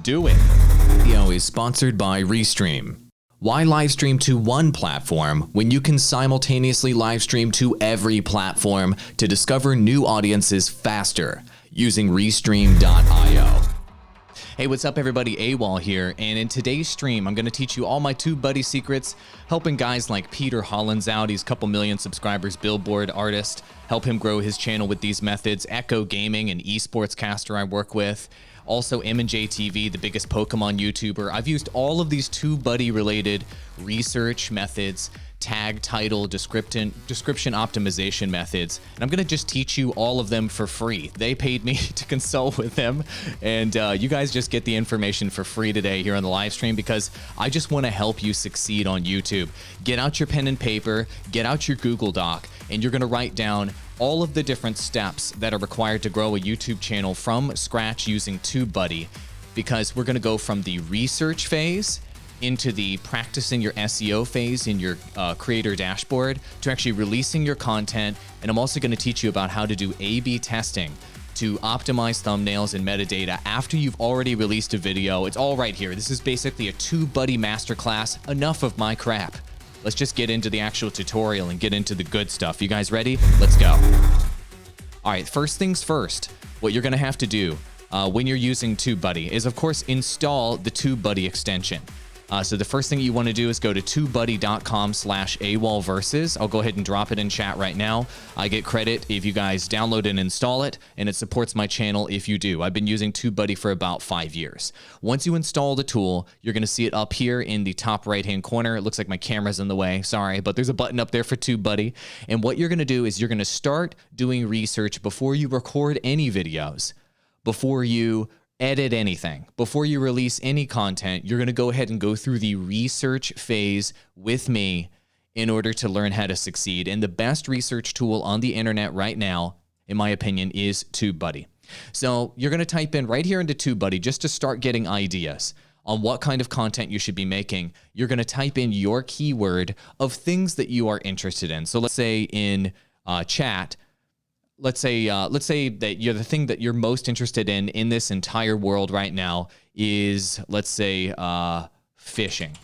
Do it. Video is sponsored by Restream. Why live stream to one platform when you can simultaneously live stream to every platform to discover new audiences faster using Restream.io? Hey, what's up everybody? Awall here, and in today's stream, I'm going to teach you all my TubeBuddy secrets, helping guys like Peter Hollins out. He's a couple million subscribers, Billboard artist, help him grow his channel with these methods. Echo Gaming, an esports caster I work with. Also M&J TV, the biggest Pokemon YouTuber. I've used all of these TubeBuddy related research methods, tag, title, description optimization methods, and I'm gonna just teach you all of them for free. They paid me to consult with them, and you guys just get the information for free today here on the live stream because I just wanna help you succeed on YouTube. Get out your pen and paper, get out your Google Doc, and you're gonna write down all of the different steps that are required to grow a YouTube channel from scratch using TubeBuddy, because we're gonna go from the research phase into the practicing your SEO phase in your creator dashboard to actually releasing your content. And I'm also gonna teach you about how to do A/B testing to optimize thumbnails and metadata after you've already released a video. It's all right here. This is basically a TubeBuddy masterclass. Enough of my crap. Let's just get into the actual tutorial and get into the good stuff. You guys ready? Let's go. All right, first things first, what you're gonna have to do when you're using TubeBuddy is, of course, install the TubeBuddy extension. So the first thing you want to do is go to tubebuddy.com/awallversus. I'll go ahead and drop it in chat right now. I get credit if you guys download and install it, and it supports my channel if you do. I've been using TubeBuddy for about 5 years. Once you install the tool, you're going to see it up here in the top right-hand corner. It looks like my camera's in the way, sorry, but there's a button up there for TubeBuddy. And what you're going to do is you're going to start doing research before you record any videos, before you edit anything, before you release any content. You're going to go ahead and go through the research phase with me in order to learn how to succeed. And the best research tool on the internet right now, in my opinion, is TubeBuddy. So you're going to type in right here into TubeBuddy just to start getting ideas on what kind of content you should be making. You're going to type in your keyword of things that you are interested in. So let's say in chat, let's say that you're the thing that you're most interested in this entire world right now is, let's say, fishing.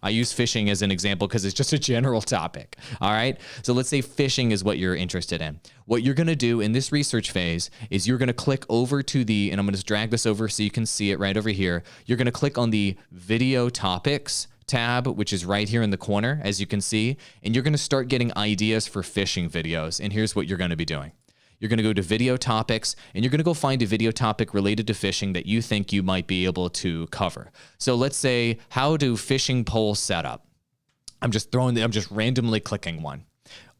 I use fishing as an example because it's just a general topic. All right. So let's say fishing is what you're interested in. What you're going to do in this research phase is you're going to click over to and I'm going to drag this over so you can see it right over here. You're going to click on the video topics tab, which is right here in the corner, as you can see, and you're going to start getting ideas for fishing videos. And here's what you're going to be doing. You're going to go to video topics, and you're going to go find a video topic related to fishing that you think you might be able to cover. So let's say, how do fishing pole setup? I'm just randomly clicking one.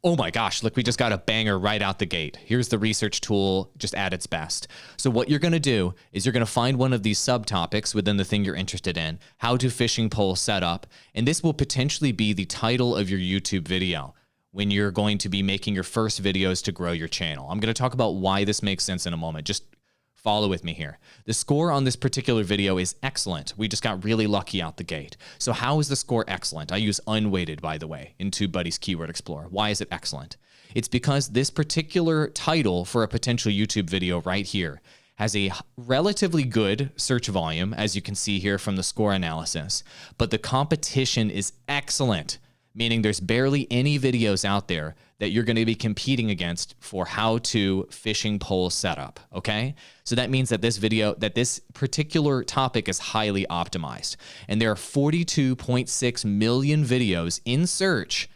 Oh my gosh, look, we just got a banger right out the gate. Here's the research tool just at its best. So what you're going to do is you're going to find one of these subtopics within the thing you're interested in, how do fishing pole setup, and this will potentially be the title of your YouTube video when you're going to be making your first videos to grow your channel. I'm going to talk about why this makes sense in a moment. Just follow with me here. The score on this particular video is excellent. We just got really lucky out the gate. So how is the score excellent? I use unweighted, by the way, in TubeBuddy's Keyword Explorer. Why is it excellent? It's because this particular title for a potential YouTube video right here has a relatively good search volume, as you can see here from the score analysis, but the competition is excellent, meaning there's barely any videos out there that you're going to be competing against for how to fishing pole setup, okay? So that means that this particular topic is highly optimized. And there are 42.6 million videos in search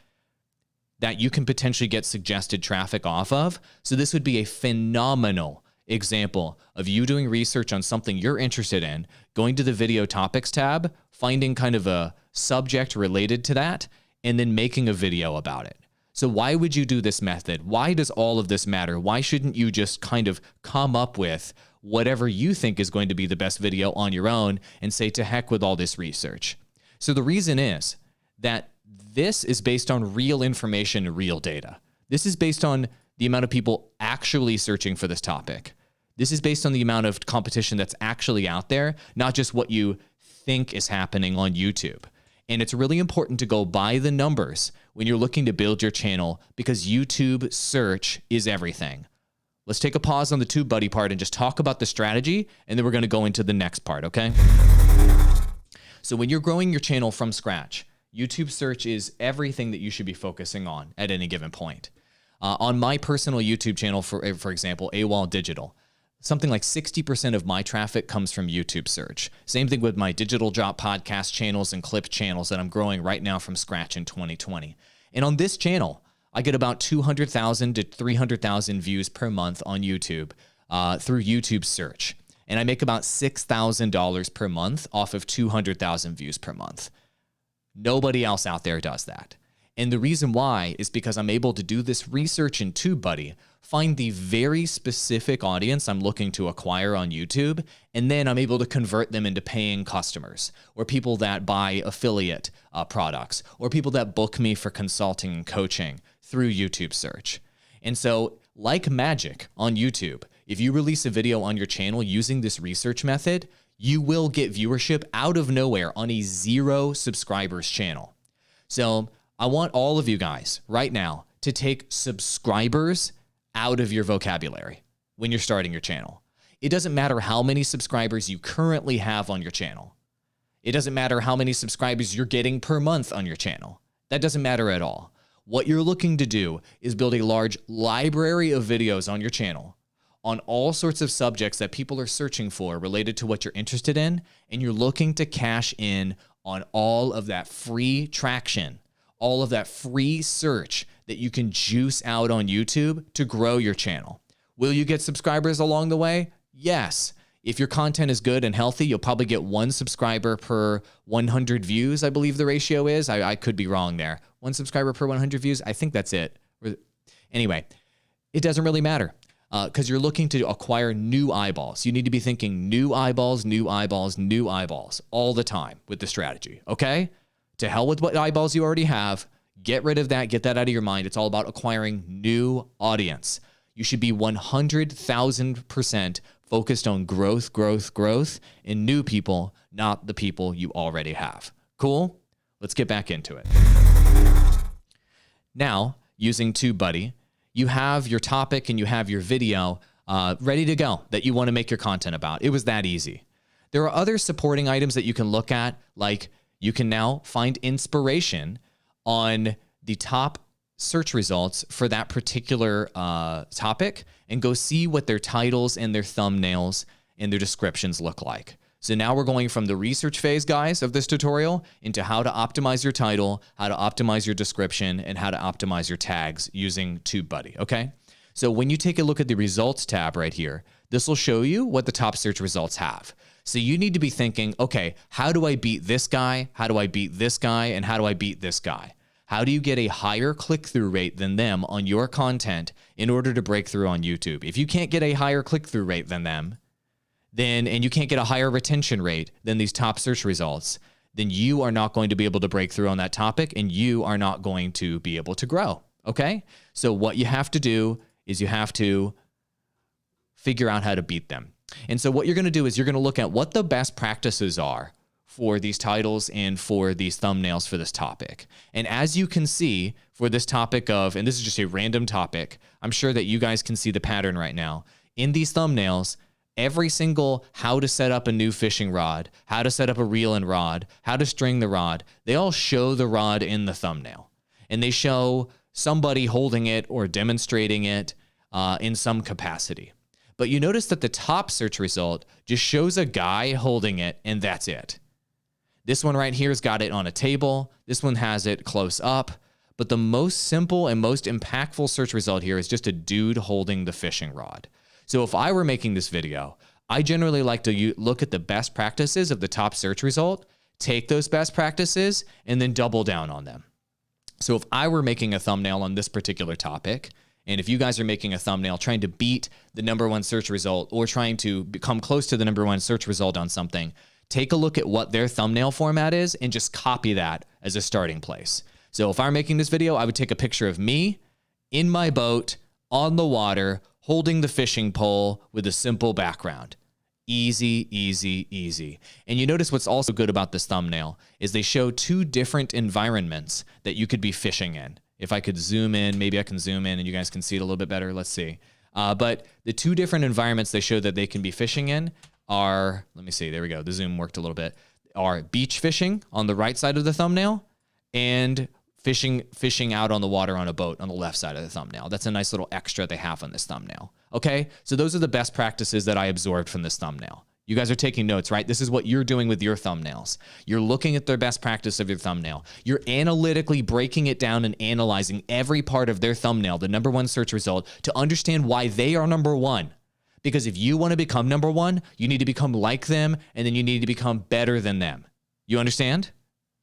that you can potentially get suggested traffic off of. So this would be a phenomenal example of you doing research on something you're interested in, going to the video topics tab, finding kind of a subject related to that, and then making a video about it. So why would you do this method? Why does all of this matter? Why shouldn't you just kind of come up with whatever you think is going to be the best video on your own and say, to heck with all this research? So the reason is that this is based on real information, real data. This is based on the amount of people actually searching for this topic. This is based on the amount of competition that's actually out there, not just what you think is happening on YouTube. And it's really important to go by the numbers when you're looking to build your channel, because YouTube search is everything. Let's take a pause on the TubeBuddy part and just talk about the strategy, and then we're going to go into the next part, okay? So when you're growing your channel from scratch, YouTube search is everything that you should be focusing on at any given point. On my personal YouTube channel, for example, Awall Digital, something like 60% of my traffic comes from YouTube search. Same thing with my Digital Drop podcast channels and clip channels that I'm growing right now from scratch in 2020. And on this channel, I get about 200,000 to 300,000 views per month on YouTube through YouTube search. And I make about $6,000 per month off of 200,000 views per month. Nobody else out there does that. And the reason why is because I'm able to do this research in TubeBuddy, find the very specific audience I'm looking to acquire on YouTube, and then I'm able to convert them into paying customers, or people that buy affiliate products, or people that book me for consulting and coaching through YouTube search. And so, like magic on YouTube, if you release a video on your channel using this research method, you will get viewership out of nowhere on a 0 subscribers channel. So I want all of you guys right now to take subscribers out of your vocabulary when you're starting your channel. It doesn't matter how many subscribers you currently have on your channel. It doesn't matter how many subscribers you're getting per month on your channel. That doesn't matter at all. What you're looking to do is build a large library of videos on your channel on all sorts of subjects that people are searching for related to what you're interested in, and you're looking to cash in on all of that free traction, all of that free search that you can juice out on YouTube to grow your channel. Will you get subscribers along the way? Yes. If your content is good and healthy, you'll probably get 1 subscriber per 100 views, I believe the ratio is. I could be wrong there. 1 subscriber per 100 views, I think that's it. Anyway, it doesn't really matter because you're looking to acquire new eyeballs. You need to be thinking new eyeballs, new eyeballs, new eyeballs all the time with the strategy, okay? To hell with what eyeballs you already have. Get rid of that. Get that out of your mind. It's all about acquiring new audience. You should be 100,000% focused on growth, growth, growth in new people, not the people you already have. Cool? Let's get back into it. Now, using TubeBuddy, you have your topic and you have your video ready to go that you want to make your content about. It was that easy. There are other supporting items that you can look at, like you can now find inspiration on the top search results for that particular topic and go see what their titles and their thumbnails and their descriptions look like. So now we're going from the research phase, guys, of this tutorial into how to optimize your title, how to optimize your description, and how to optimize your tags using TubeBuddy, okay? So when you take a look at the results tab right here, this will show you what the top search results have. So you need to be thinking, okay, how do I beat this guy? How do I beat this guy? And how do I beat this guy? How do you get a higher click-through rate than them on your content in order to break through on YouTube? If you can't get a higher click-through rate than them, and you can't get a higher retention rate than these top search results, then you are not going to be able to break through on that topic, and you are not going to be able to grow, okay? So what you have to do is you have to figure out how to beat them. And so what you're going to do is you're going to look at what the best practices are for these titles and for these thumbnails for this topic. And as you can see for this topic of, and this is just a random topic, I'm sure that you guys can see the pattern right now. In these thumbnails, every single how to set up a new fishing rod, how to set up a reel and rod, how to string the rod, they all show the rod in the thumbnail. And they show somebody holding it or demonstrating it in some capacity. But you notice that the top search result just shows a guy holding it, and that's it. This one right here has got it on a table. This one has it close up. But the most simple and most impactful search result here is just a dude holding the fishing rod. So if I were making this video, I generally like to look at the best practices of the top search result, take those best practices, and then double down on them. So if I were making a thumbnail on this particular topic, and if you guys are making a thumbnail trying to beat the #1 search result or trying to come close to the #1 search result on something, take a look at what their thumbnail format is and just copy that as a starting place. So if I'm making this video, I would take a picture of me in my boat on the water holding the fishing pole with a simple background. Easy, easy, easy. And you notice what's also good about this thumbnail is they show 2 different environments that you could be fishing in. If I could zoom in, maybe I can zoom in and you guys can see it a little bit better. Let's see. But the two different environments they show that they can be fishing in are, let me see, there we go. The zoom worked a little bit, are beach fishing on the right side of the thumbnail and fishing out on the water on a boat on the left side of the thumbnail. That's a nice little extra they have on this thumbnail. Okay, so those are the best practices that I absorbed from this thumbnail. You guys are taking notes, right? This is what you're doing with your thumbnails. You're looking at the best practice of your thumbnail. You're analytically breaking it down and analyzing every part of their thumbnail, the #1 search result, to understand why they are #1. Because if you want to become #1, you need to become like them, and then you need to become better than them. You understand?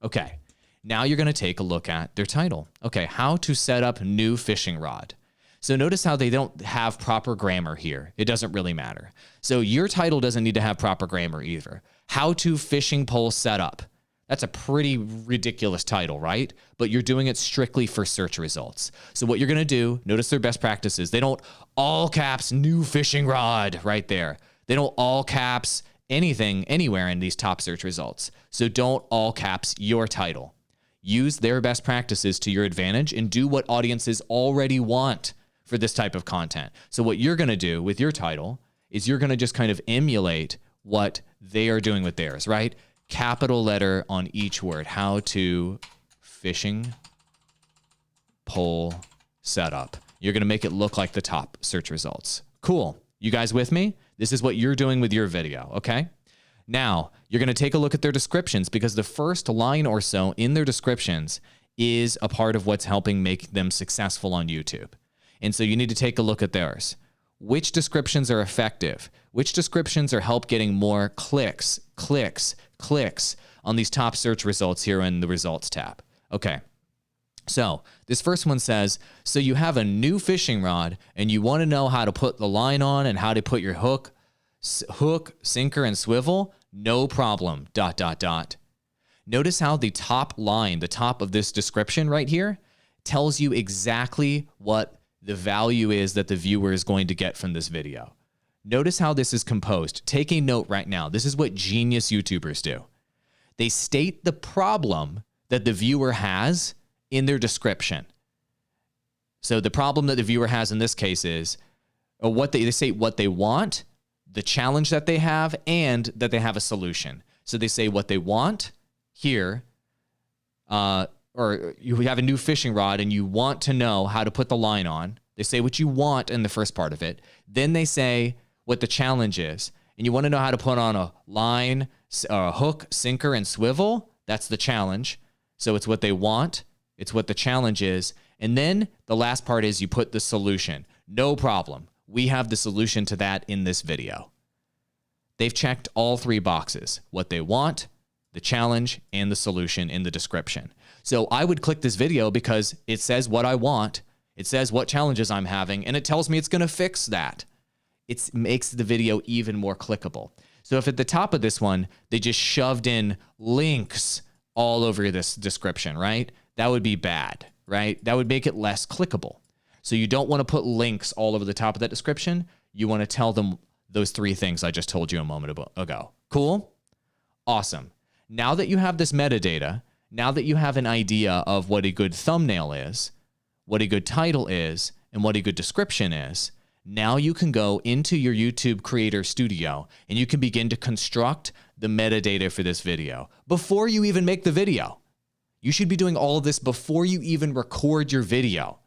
Okay. Now you're going to take a look at their title. Okay, how to set up new fishing rod. So notice how they don't have proper grammar here. It doesn't really matter. So your title doesn't need to have proper grammar either. How to fishing pole setup. That's a pretty ridiculous title, right? But you're doing it strictly for search results. So what you're going to do, notice their best practices. They don't all caps new fishing rod right there. They don't all caps anything anywhere in these top search results. So don't all caps your title. Use their best practices to your advantage and do what audiences already want for this type of content. So what you're going to do with your title is you're going to just kind of emulate what they are doing with theirs, right? Capital letter on each word. How to fishing pole setup. You're going to make it look like the top search results. Cool. You guys with me? This is what you're doing with your video, okay? Now, you're going to take a look at their descriptions because the first line or so in their descriptions is a part of what's helping make them successful on YouTube. And so you need to take a look at theirs. Which descriptions are effective? Which descriptions are help getting more clicks on these top search results here in the results tab? Okay. So this first one says, so you have a new fishing rod and you want to know how to put the line on and how to put your hook, sinker, and swivel? No problem, ... Notice how the top line, the top of this description right here, tells you exactly what the value is that the viewer is going to get from this video. Notice how this is composed. Take a note right now. This is what genius YouTubers do. They state the problem that the viewer has in their description. So the problem that the viewer has in this case is, or what they say what they want, the challenge that they have, and that they have a solution. So they say what they want here, or you have a new fishing rod and you want to know how to put the line on. They say what you want in the first part of it. Then they say what the challenge is. And you want to know how to put on a line, a hook, sinker, and swivel. That's the challenge. So it's what they want. It's what the challenge is. And then the last part is you put the solution. No problem. We have the solution to that in this video. They've checked all three boxes: what they want, the challenge, and the solution in the description. So I would click this video because it says what I want, it says what challenges I'm having, and it tells me it's going to fix that. It makes the video even more clickable. So if at the top of this one, they just shoved in links all over this description, right? That would be bad, right? That would make it less clickable. So you don't want to put links all over the top of that description. You want to tell them those three things I just told you a moment ago. Cool? Awesome. Now that you have this metadata, now that you have an idea of what a good thumbnail is, what a good title is, and what a good description is, now you can go into your YouTube Creator Studio and you can begin to construct the metadata for this video before you even make the video. You should be doing all of this before you even record your video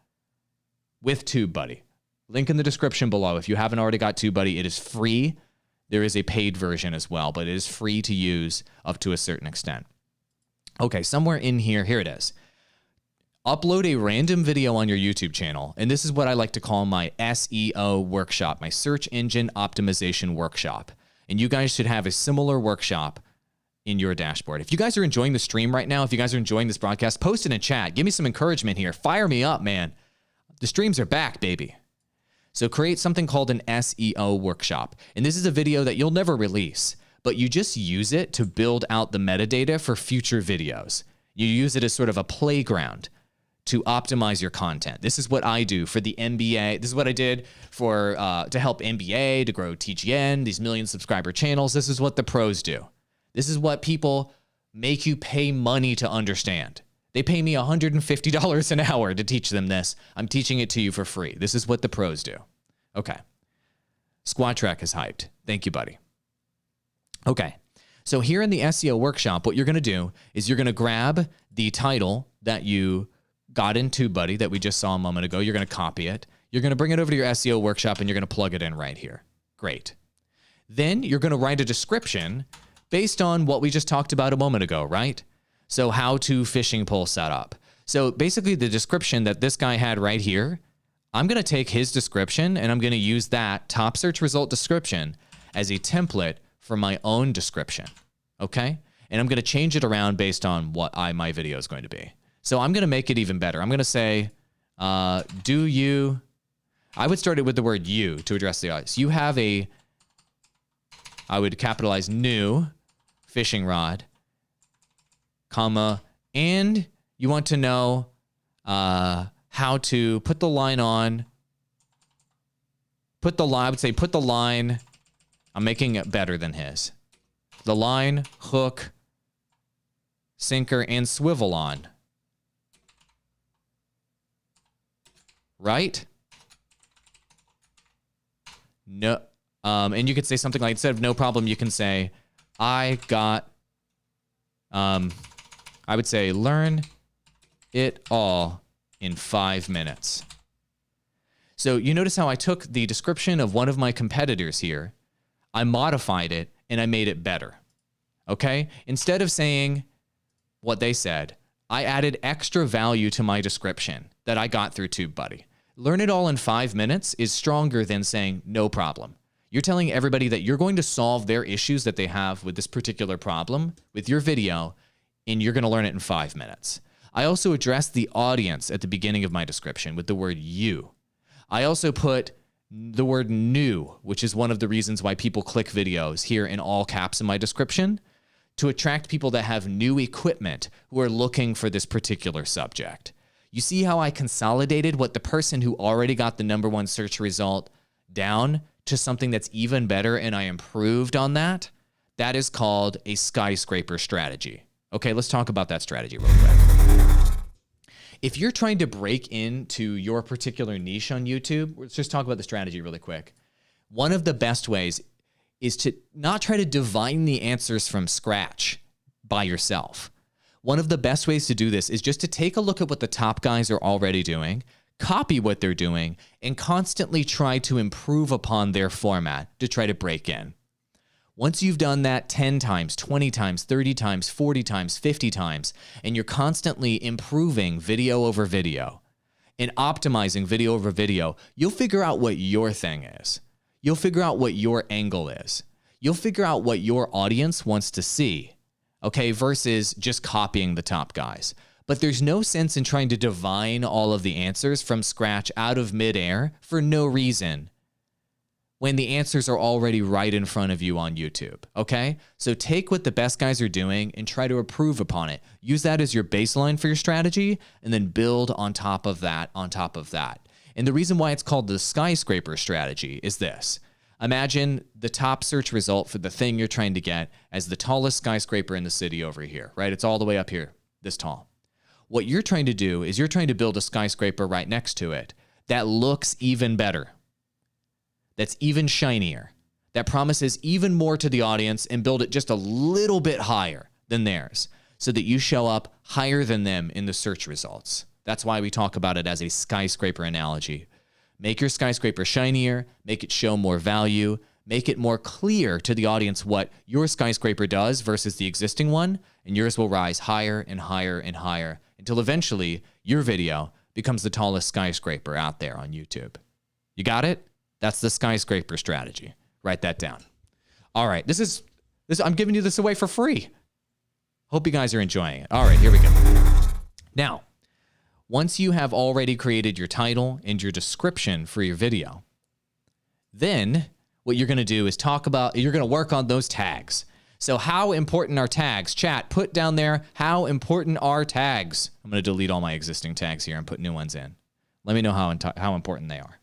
with TubeBuddy. Link in the description below. If you haven't already got TubeBuddy, it is free. There is a paid version as well, but it is free to use up to a certain extent. Okay, somewhere in here, here it is. Upload a random video on your YouTube channel, and this is what I like to call my SEO workshop, my search engine optimization workshop. And you guys should have a similar workshop in your dashboard. If you guys are enjoying the stream right now, if you guys are enjoying this broadcast, post it in chat. Give me some encouragement here. Fire me up, man. The streams are back, baby. So create something called an SEO workshop. And this is a video that you'll never release, but you just use it to build out the metadata for future videos. You use it as sort of a playground to optimize your content. This is what I do for the MBA. This is what I did for to help MBA, to grow TGN, these million subscriber channels. This is what the pros do. This is what people make you pay money to understand. They pay me $150 an hour to teach them this. I'm teaching it to you for free. This is what the pros do. Okay. Squad Track is hyped. Thank you, buddy. Okay. So here in the SEO workshop, what you're going to do is you're going to grab the title that you got in TubeBuddy that we just saw a moment ago. You're going to copy it. You're going to bring it over to your SEO workshop and you're going to plug it in right here. Great. Then you're going to write a description based on what we just talked about a moment ago, right? So how to fishing pole setup. So basically the description that this guy had right here, I'm going to take his description and I'm going to use that top search result description as a template for my own description. Okay. And I'm going to change it around based on what my video is going to be. So I'm going to make it even better. I'm going to say, I would start it with the word you to address the audience. You have I would capitalize new fishing rod, comma, and you want to know how to put the line on, I would say put the line, I'm making it better than his. The line, hook, sinker, and swivel on. Right? No, and you could say something like, instead of no problem, you can say, I would say learn it all in 5 minutes. So you notice how I took the description of one of my competitors here, I modified it, and I made it better. Okay? Instead of saying what they said, I added extra value to my description that I got through TubeBuddy. Learn it all in 5 minutes is stronger than saying no problem. You're telling everybody that you're going to solve their issues that they have with this particular problem with your video, and you're going to learn it in 5 minutes. I also addressed the audience at the beginning of my description with the word you. I also put the word new, which is one of the reasons why people click videos here in all caps in my description, to attract people that have new equipment who are looking for this particular subject. You see how I consolidated what the person who already got the #1 search result down to something that's even better, and I improved on that? That is called a skyscraper strategy. Okay, let's talk about that strategy real quick. If you're trying to break into your particular niche on YouTube, let's just talk about the strategy really quick. One of the best ways is to not try to divine the answers from scratch by yourself. One of the best ways to do this is just to take a look at what the top guys are already doing, copy what they're doing, and constantly try to improve upon their format to try to break in. Once you've done that 10 times, 20 times, 30 times, 40 times, 50 times, and you're constantly improving video over video and optimizing video over video, you'll figure out what your thing is. You'll figure out what your angle is. You'll figure out what your audience wants to see, okay, versus just copying the top guys. But there's no sense in trying to divine all of the answers from scratch out of midair for no reason when the answers are already right in front of you on YouTube, okay? So take what the best guys are doing and try to improve upon it. Use that as your baseline for your strategy and then build on top of that, And the reason why it's called the skyscraper strategy is this. Imagine the top search result for the thing you're trying to get as the tallest skyscraper in the city over here, right? It's all the way up here, this tall. What you're trying to do is you're trying to build a skyscraper right next to it that looks even better, that's even shinier, that promises even more to the audience, and build it just a little bit higher than theirs so that you show up higher than them in the search results. That's why we talk about it as a skyscraper analogy. Make your skyscraper shinier, make it show more value, make it more clear to the audience what your skyscraper does versus the existing one, and yours will rise higher and higher and higher until eventually your video becomes the tallest skyscraper out there on YouTube. You got it? That's the skyscraper strategy. Write that down. All right, this I'm giving you this away for free. Hope you guys are enjoying it. All right, here we go. Now, once you have already created your title and your description for your video, then what you're going to do is you're going to work on those tags. So how important are tags? Chat, put down there, how important are tags? I'm going to delete all my existing tags here and put new ones in. Let me know how important they are.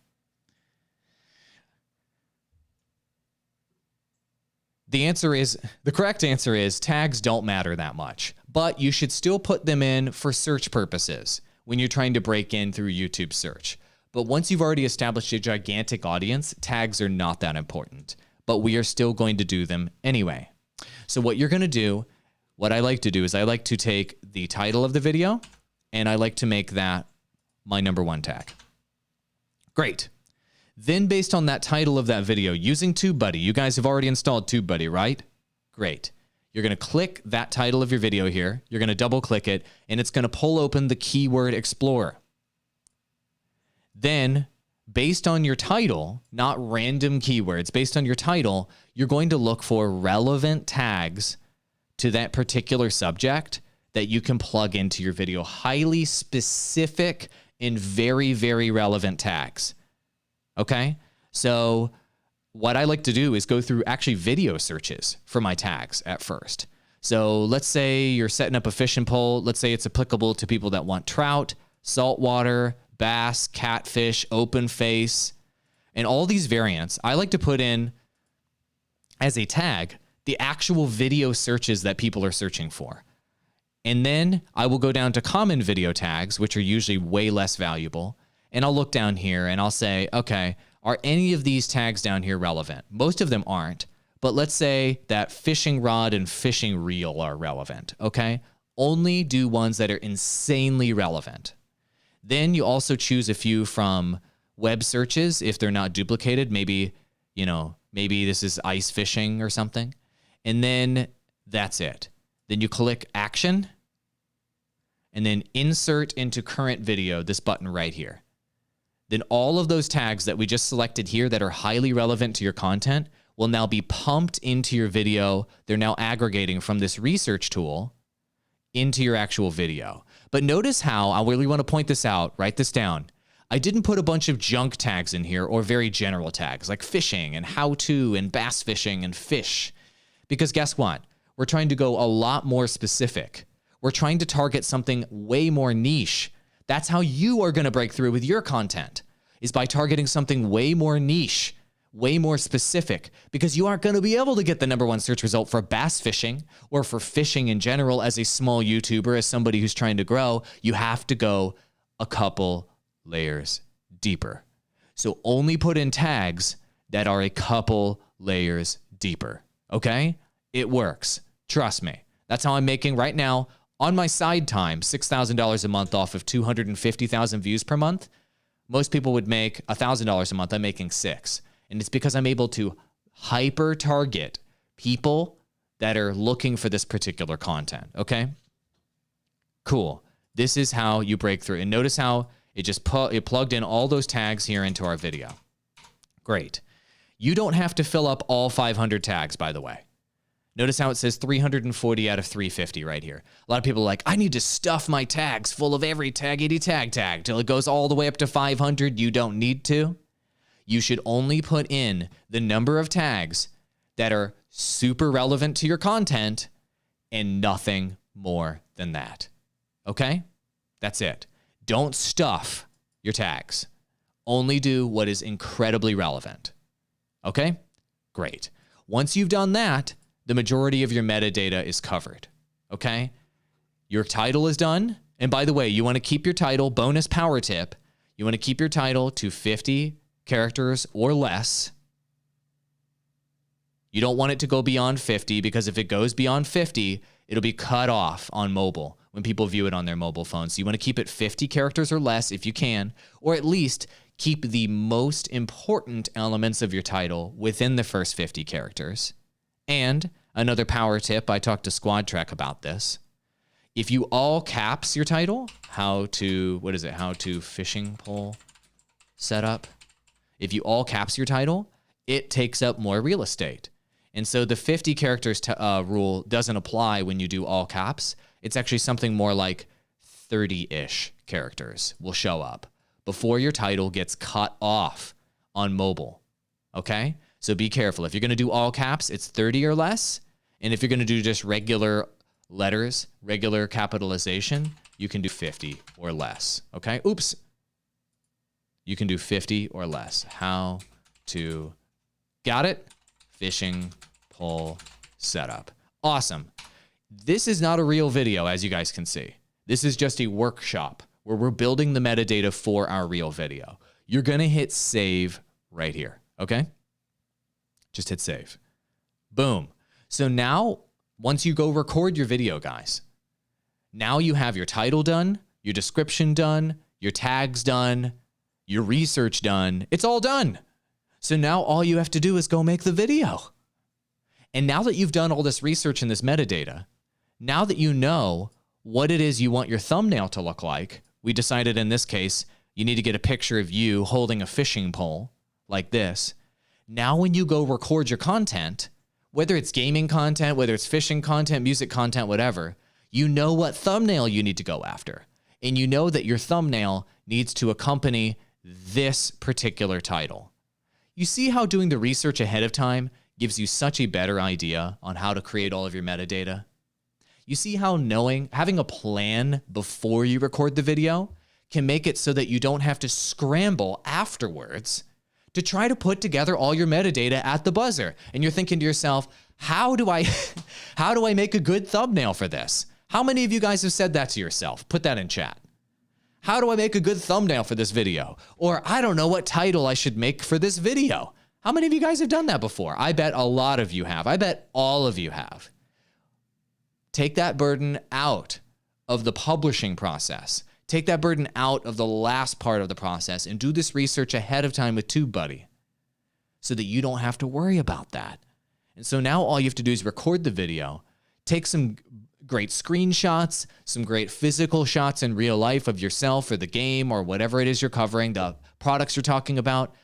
The correct answer is tags don't matter that much, but you should still put them in for search purposes when you're trying to break in through YouTube search. But once you've already established a gigantic audience, tags are not that important, but we are still going to do them anyway. So what you're going to do, what I like to do is I like to take the title of the video and I like to make that my #1 tag. Great. Then based on that title of that video, using TubeBuddy, you guys have already installed TubeBuddy, right? Great. You're going to click that title of your video here. You're going to double click it and it's going to pull open the Keyword Explorer. Then based on your title, not random keywords, based on your title, you're going to look for relevant tags to that particular subject that you can plug into your video. Highly specific and very, very relevant tags. Okay? So what I like to do is go through actually video searches for my tags at first. So let's say you're setting up a fishing pole. Let's say it's applicable to people that want trout, saltwater, bass, catfish, open face, and all these variants. I like to put in as a tag the actual video searches that people are searching for. And then I will go down to common video tags, which are usually way less valuable. And I'll look down here and I'll say, okay, are any of these tags down here relevant? Most of them aren't, but let's say that fishing rod and fishing reel are relevant, okay? Only do ones that are insanely relevant. Then you also choose a few from web searches if they're not duplicated. Maybe, maybe this is ice fishing or something. And then that's it. Then you click Action and then Insert into Current Video, this button right here. Then all of those tags that we just selected here that are highly relevant to your content will now be pumped into your video. They're now aggregating from this research tool into your actual video. But notice how, I really want to point this out, write this down. I didn't put a bunch of junk tags in here or very general tags like fishing and how to and bass fishing and fish. Because guess what? We're trying to go a lot more specific. We're trying to target something way more niche. That's how you are going to break through with your content, is by targeting something way more niche, way more specific, because you aren't going to be able to get the #1 search result for bass fishing or for fishing in general as a small YouTuber, as somebody who's trying to grow. You have to go a couple layers deeper. So only put in tags that are a couple layers deeper. Okay? It works. Trust me. That's how I'm making right now on my side time, $6,000 a month off of 250,000 views per month. Most people would make $1,000 a month. I'm making $6,000. And it's because I'm able to hyper target people that are looking for this particular content. Okay? Cool. This is how you break through. And notice how it plugged in all those tags here into our video. Great. You don't have to fill up all 500 tags, by the way. Notice how it says 340 out of 350 right here. A lot of people are like, I need to stuff my tags full of every taggity tag till it goes all the way up to 500. You don't need to. You should only put in the number of tags that are super relevant to your content and nothing more than that. Okay? That's it. Don't stuff your tags. Only do what is incredibly relevant. Okay? Great. Once you've done that, the majority of your metadata is covered. Okay? Your title is done. And by the way, you want to keep your title, bonus power tip, you want to keep your title to 50 characters or less. You don't want it to go beyond 50 because if it goes beyond 50, it'll be cut off on mobile when people view it on their mobile phones. So you want to keep it 50 characters or less if you can, or at least keep the most important elements of your title within the first 50 characters. And another power tip, I talked to Squad Trek about this. If you all caps your title, how to fishing pole setup. If you all caps your title, it takes up more real estate. And so the 50 characters rule doesn't apply when you do all caps. It's actually something more like 30-ish characters will show up before your title gets cut off on mobile. Okay? So be careful. If you're going to do all caps, it's 30 or less. And if you're going to do just regular letters, regular capitalization, you can do 50 or less. Okay? Oops. You can do 50 or less. How to... Got it? Fishing pole setup. Awesome. This is not a real video, as you guys can see. This is just a workshop where we're building the metadata for our real video. you're going to hit save right here. Okay. Just hit save. Boom. So now once you go record your video, guys, now you have your title done, your description done, your tags done, your research done. It's all done. So now all you have to do is go make the video. And now that you've done all this research and this metadata, now that you know what it is you want your thumbnail to look like, we decided in this case, you need to get a picture of you holding a fishing pole like this. Now when you go record your content, whether it's gaming content, whether it's fishing content, music content, whatever, you know what thumbnail you need to go after. And you know that your thumbnail needs to accompany this particular title. You see how doing the research ahead of time gives you such a better idea on how to create all of your metadata? You see how having a plan before you record the video can make it so that you don't have to scramble afterwards to try to put together all your metadata at the buzzer. And you're thinking to yourself, how do I make a good thumbnail for this? How many of you guys have said that to yourself? Put that in chat. How do I make a good thumbnail for this video? Or I don't know what title I should make for this video. How many of you guys have done that before? I bet a lot of you have. I bet all of you have. Take that burden out of the publishing process. Take that burden out of the last part of the process and do this research ahead of time with TubeBuddy so that you don't have to worry about that. And so now all you have to do is record the video, take some great screenshots, some great physical shots in real life of yourself or the game or whatever it is you're covering, the products you're talking about,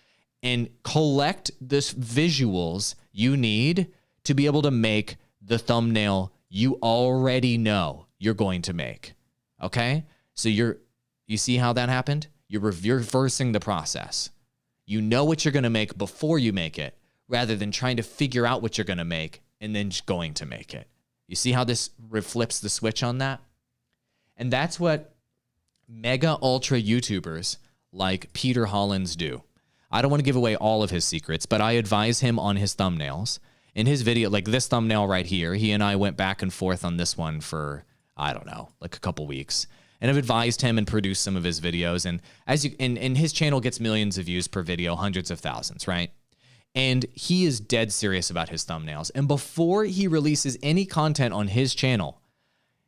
and collect the visuals you need to be able to make the thumbnail you already know you're going to make. Okay? So you see how that happened? You're reversing the process. You know what you're going to make before you make it, rather than trying to figure out what you're going to make and then just going to make it. You see how this flips the switch on that? And that's what mega ultra YouTubers like Peter Hollins do. I don't want to give away all of his secrets, but I advise him on his thumbnails. In his video, like this thumbnail right here, he and I went back and forth on this one for, I don't know, like a couple weeks. And I've advised him and produced some of his videos. And and his channel gets millions of views per video, hundreds of thousands, right? And he is dead serious about his thumbnails. And before he releases any content on his channel,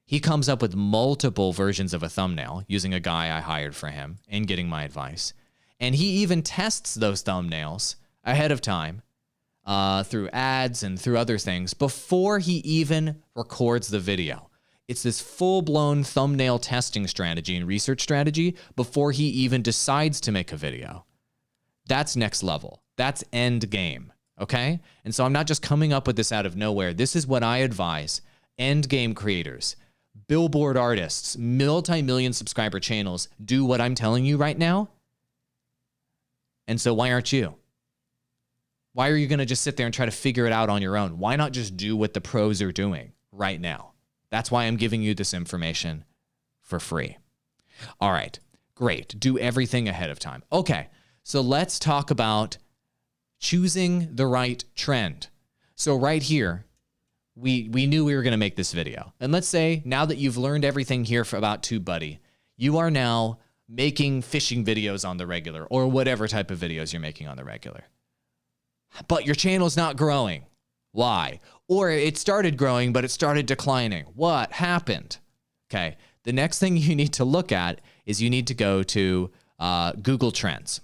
he comes up with multiple versions of a thumbnail using a guy I hired for him and getting my advice. And he even tests those thumbnails ahead of time through ads and through other things before he even records the video. It's this full-blown thumbnail testing strategy and research strategy before he even decides to make a video. That's next level. That's end game, okay? And so I'm not just coming up with this out of nowhere. This is what I advise end game creators, billboard artists, multi-million subscriber channels do what I'm telling you right now. And so why aren't you? Why are you going to just sit there and try to figure it out on your own? Why not just do what the pros are doing right now? That's why I'm giving you this information for free. All right, great. Do everything ahead of time. Okay, so let's talk about choosing the right trend. So right here, we knew we were going to make this video. And let's say now that you've learned everything here about TubeBuddy, you are now making fishing videos on the regular or whatever type of videos you're making on the regular. But your channel's not growing. Why? Or it started growing, but it started declining. What happened? Okay, the next thing you need to look at is you need to go to Google Trends.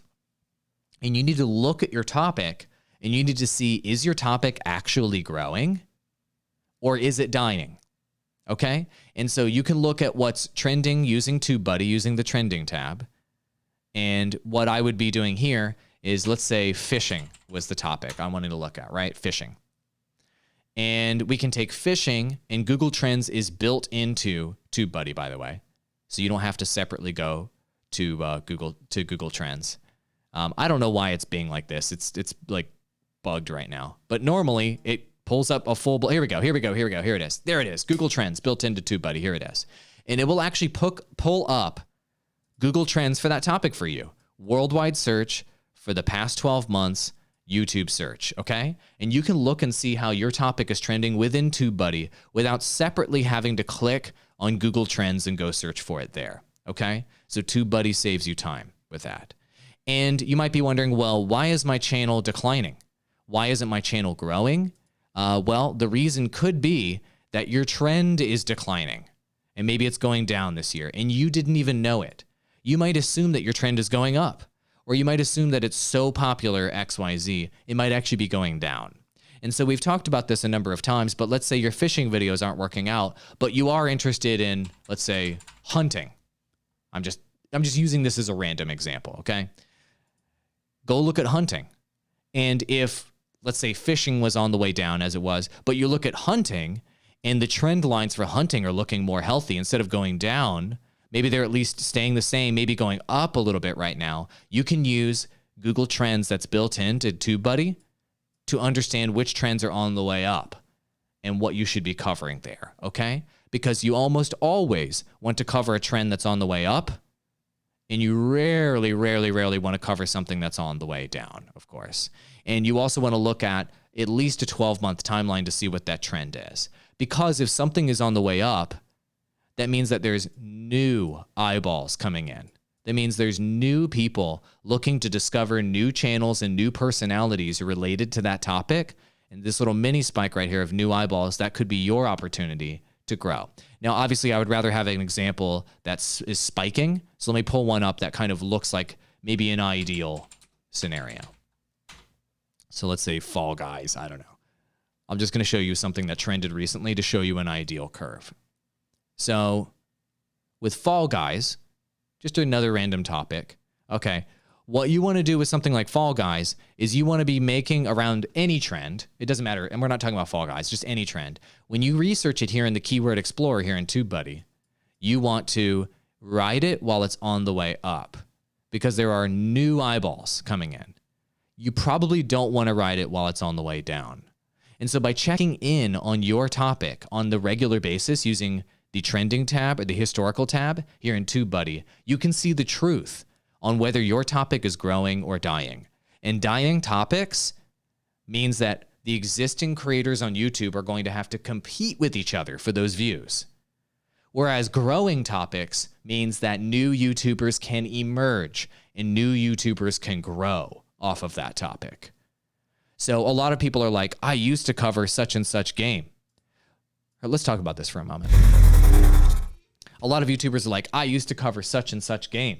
And you need to look at your topic and you need to see, is your topic actually growing or is it dying? Okay, and so you can look at what's trending using TubeBuddy, using the trending tab. And what I would be doing here is, let's say fishing was the topic I wanted to look at, right? Fishing. And we can take fishing, and Google Trends is built into TubeBuddy, by the way. So you don't have to separately go to Google Trends. I don't know why it's being like this. It's like bugged right now. But normally it pulls up a full, here we go. Here it is. There it is. Google Trends built into TubeBuddy. Here it is. And it will actually pull up Google Trends for that topic for you. Worldwide search for the past 12 months, YouTube search, okay? And you can look and see how your topic is trending within TubeBuddy without separately having to click on Google Trends and go search for it there, okay? So TubeBuddy saves you time with that. And you might be wondering, well, why is my channel declining? Why isn't my channel growing? Well, the reason could be that your trend is declining and maybe it's going down this year and you didn't even know it. You might assume that your trend is going up, or you might assume that it's so popular XYZ, it might actually be going down. And so we've talked about this a number of times, but let's say your fishing videos aren't working out, but you are interested in, let's say, hunting. I'm just using this as a random example, okay? Go look at hunting. And if, let's say, fishing was on the way down as it was, but you look at hunting and the trend lines for hunting are looking more healthy instead of going down, maybe they're at least staying the same, maybe going up a little bit right now, you can use Google Trends that's built into TubeBuddy to understand which trends are on the way up and what you should be covering there, okay? Because you almost always want to cover a trend that's on the way up, and you rarely want to cover something that's on the way down, of course. And you also want to look at least a 12-month timeline to see what that trend is. Because if something is on the way up, that means that there's new eyeballs coming in. That means there's new people looking to discover new channels and new personalities related to that topic. And this little mini spike right here of new eyeballs, that could be your opportunity to grow. Now, obviously, I would rather have an example that is spiking. So let me pull one up that kind of looks like maybe an ideal scenario. So let's say Fall Guys. I don't know. I'm just going to show you something that trended recently to show you an ideal curve. So with Fall Guys, just another random topic. Okay. What you want to do with something like Fall Guys is you want to be making around any trend. It doesn't matter. And we're not talking about Fall Guys, just any trend. When you research it here in the Keyword Explorer here in TubeBuddy, you want to ride it while it's on the way up because there are new eyeballs coming in. You probably don't want to ride it while it's on the way down. And so by checking in on your topic on the regular basis using the trending tab or the historical tab here in TubeBuddy, you can see the truth on whether your topic is growing or dying. And dying topics means that the existing creators on YouTube are going to have to compete with each other for those views. Whereas growing topics means that new YouTubers can emerge and new YouTubers can grow off of that topic. So a lot of people are like, I used to cover such and such game. Let's talk about this for a moment. A lot of YouTubers are like, I used to cover such and such game.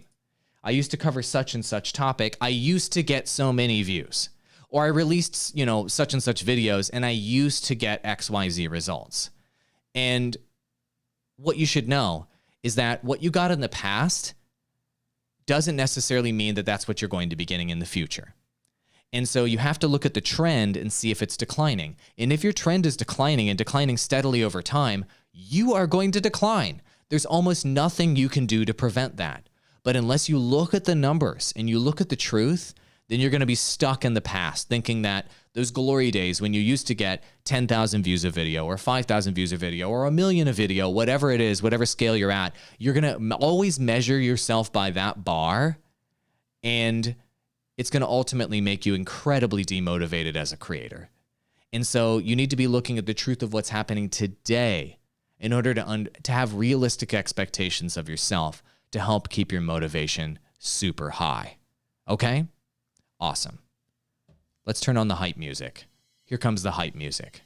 I used to cover such and such topic. I used to get so many views. Or I released, such and such videos and I used to get XYZ results. And what you should know is that what you got in the past doesn't necessarily mean that that's what you're going to be getting in the future. And so you have to look at the trend and see if it's declining. And if your trend is declining and declining steadily over time, you are going to decline. There's almost nothing you can do to prevent that. But unless you look at the numbers and you look at the truth, then you're going to be stuck in the past thinking that those glory days when you used to get 10,000 views a video or 5,000 views a video or 1 million a video, whatever it is, whatever scale you're at, you're going to always measure yourself by that bar, and it's going to ultimately make you incredibly demotivated as a creator. And so you need to be looking at the truth of what's happening today in order to have realistic expectations of yourself to help keep your motivation super high. Okay? Awesome. Let's turn on the hype music. Here comes the hype music.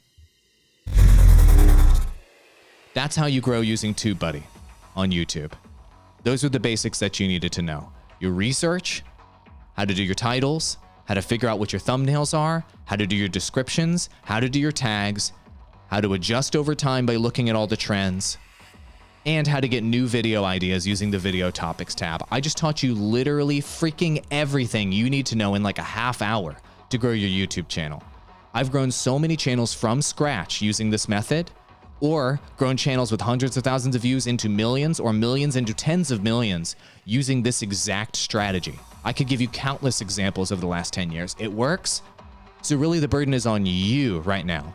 That's how you grow using TubeBuddy on YouTube. Those are the basics that you needed to know. Your research, how to do your titles, how to figure out what your thumbnails are, how to do your descriptions, how to do your tags, how to adjust over time by looking at all the trends, and how to get new video ideas using the Video Topics tab. I just taught you literally freaking everything you need to know in like a half hour to grow your YouTube channel. I've grown so many channels from scratch using this method, or grown channels with hundreds of thousands of views into millions or millions into tens of millions using this exact strategy. I could give you countless examples of the last 10 years. It works. So really the burden is on you right now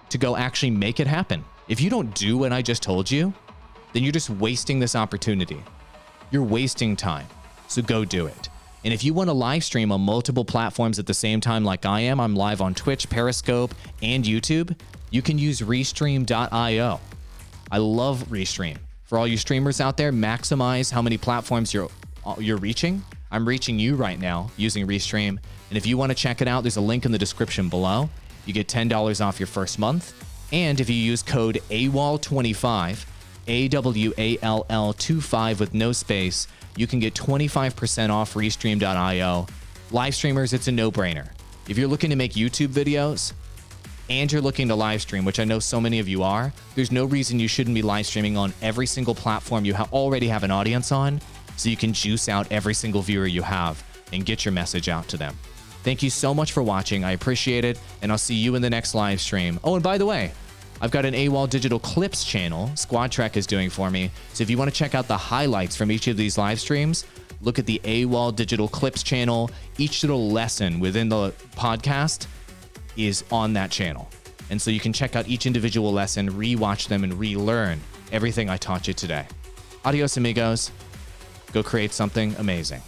to go actually make it happen. If you don't do what I just told you, then you're just wasting this opportunity. You're wasting time. So go do it. And if you want to live stream on multiple platforms at the same time like I am, I'm live on Twitch, Periscope, and YouTube, you can use Restream.io. I love Restream. For all you streamers out there, maximize how many platforms you're reaching. I'm reaching you right now using Restream. And if you want to check it out, there's a link in the description below. You get $10 off your first month. And if you use code AWALL25, AWALL25 with no space, you can get 25% off Restream.io. Live streamers, it's a no-brainer. If you're looking to make YouTube videos and you're looking to live stream, which I know so many of you are, there's no reason you shouldn't be live streaming on every single platform you already have an audience on, so you can juice out every single viewer you have and get your message out to them. Thank you so much for watching. I appreciate it, and I'll see you in the next live stream. Oh, and by the way, I've got an Awall Digital Clips channel Squad Trek is doing for me. So if you want to check out the highlights from each of these live streams, look at the Awall Digital Clips channel. Each little lesson within the podcast is on that channel. And so you can check out each individual lesson, rewatch them, and relearn everything I taught you today. Adios, amigos. Go create something amazing.